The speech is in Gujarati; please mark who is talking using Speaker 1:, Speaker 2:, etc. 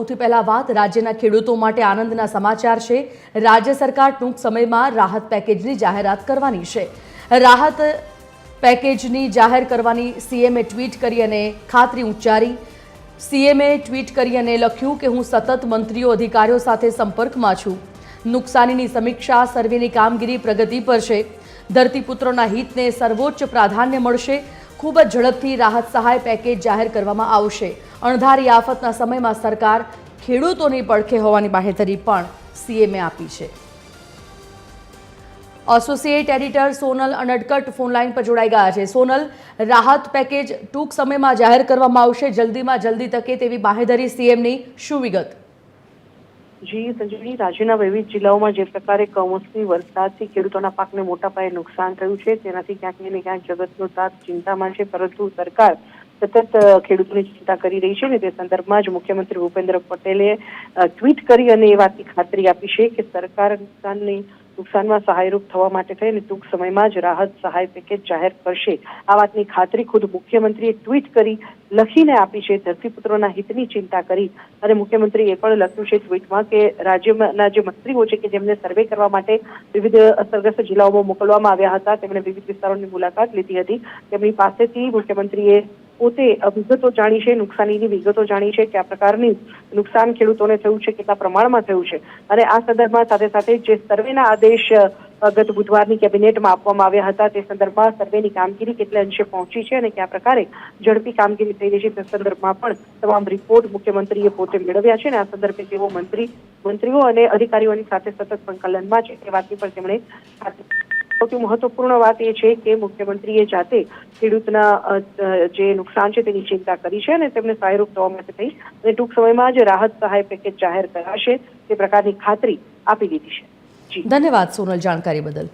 Speaker 1: સૌથી પહેલા વાત રાજ્યના ખેડૂતો માટે આનંદના સમાચાર છે। રાજ્ય સરકાર ટૂંક સમયમાં રાહત પેકેજની જાહેરાત કરવાની છે। રાહત પેકેજની જાહેર કરવાની સીએમએ ટ્વીટ કરી અને ખાતરી ઉચ્ચારી। સીએમએ ટ્વીટ કરી અને લખ્યું કે હું સતત મંત્રીઓ અધિકારીઓ સાથે સંપર્કમાં છું। નુકસાનીની સમીક્ષા સર્વેની કામગીરી પ્રગતિ પર છે। ધરતીપુત્રોના હિતને સર્વોચ્ચ પ્રાધાન્ય મળશે। ખૂબ જ ઝડપથી રાહત સહાય પેકેજ જાહેર કરવામાં આવશે। અણધારી આફતના સમયમાં સરકાર ખેડૂતોની પડખે હોવાની બાહેધરી પણ સીએમએ આપી છે। Associate editor Sonal Anadkat phone line પર જોડાઈ ગયા છે। સોનલ, રાહત પેકેજ ટૂંક સમયમાં જાહેર કરવામાં આવશે, જલ્દીમાં જલ્દી તકે તેવી બાહેધરી સીએમની, શું વિગત?
Speaker 2: જી સંજીવની, રાજ્યના વિવિધ જિલ્લાઓમાં જે પ્રકારે કમોસમી વરસાદથી ખેડૂતોના પાકને મોટા પાયે નુકસાન થયું છે, તેનાથી ક્યાંક ને ક્યાંક જગતનો તાત ચિંતામાં છે, પરંતુ સરકાર સતત ખેડૂતોની ચિંતા કરી રહી છે અને તે સંદર્ભમાં જ મુખ્યમંત્રી ભૂપેન્દ્ર પટેલે ટ્વીટ કરી અને એ વાતની ખાતરી આપી છે કે સરકાર નુકસાનમાં સહાયરૂપ થવા માટે થઈને ટૂંક સમયમાં જ રાહત સહાય પેકેજ જાહેર કરશે। આ વાતની ખાતરી ખુદ મુખ્યમંત્રીએ ટ્વીટ કરી લખીને આપી છે। ધરતીપુત્રોના હિતની ચિંતા કરી અને મુખ્યમંત્રીએ પણ લખ્યું છે ટ્વીટમાં કે રાજ્યના જે મંત્રીઓ છે કે જેમને સર્વે કરવા માટે વિવિધ અસરગ્રસ્ત જિલ્લાઓમાં મોકલવામાં આવ્યા હતા, તેમણે વિવિધ વિસ્તારોની મુલાકાત લીધી હતી। તેમની પાસેથી મુખ્યમંત્રીએ પોતે વિગતો જાણી છે, નુકસાનીની વિગતો જાણી છે, કયા પ્રકારની નુકસાન ખેડૂતોને થયું છે, કેટલા પ્રમાણમાં થયું છે અને આ સંદર્ભમાં સાથે સાથે જે સર્વેના આદેશ ગત બુધવારની કેબિનેટમાં આપવામાં આવ્યા હતા તે સંદર્ભમાં સર્વેની કામગીરી કેટલા અંશે પહોંચી છે અને કયા પ્રકારે ઝડપી કામગીરી થઈ રહી છે તે સંદર્ભમાં પણ તમામ રિપોર્ટ મુખ્યમંત્રીએ પોતે મેળવ્યા છે અને આ સંદર્ભે તેઓ મંત્રીઓ અને અધિકારીઓની સાથે સતત સંકલનમાં છે તે વાતની પણ તેમણે સૌથી મહત્વપૂર્ણ વાત એ છે કે મુખ્યમંત્રીએ જાતે ખેડૂતના જે નુકસાન છે તેની ચિંતા કરી છે અને તેમને સહાયરૂપ થવા માટે થઈ અને ટૂંક સમયમાં જ રાહત સહાય પેકેજ જાહેર કરાશે તે પ્રકારની ખાતરી આપી દીધી છે।
Speaker 1: ધન્યવાદ સોનલ, જાણકારી બદલ।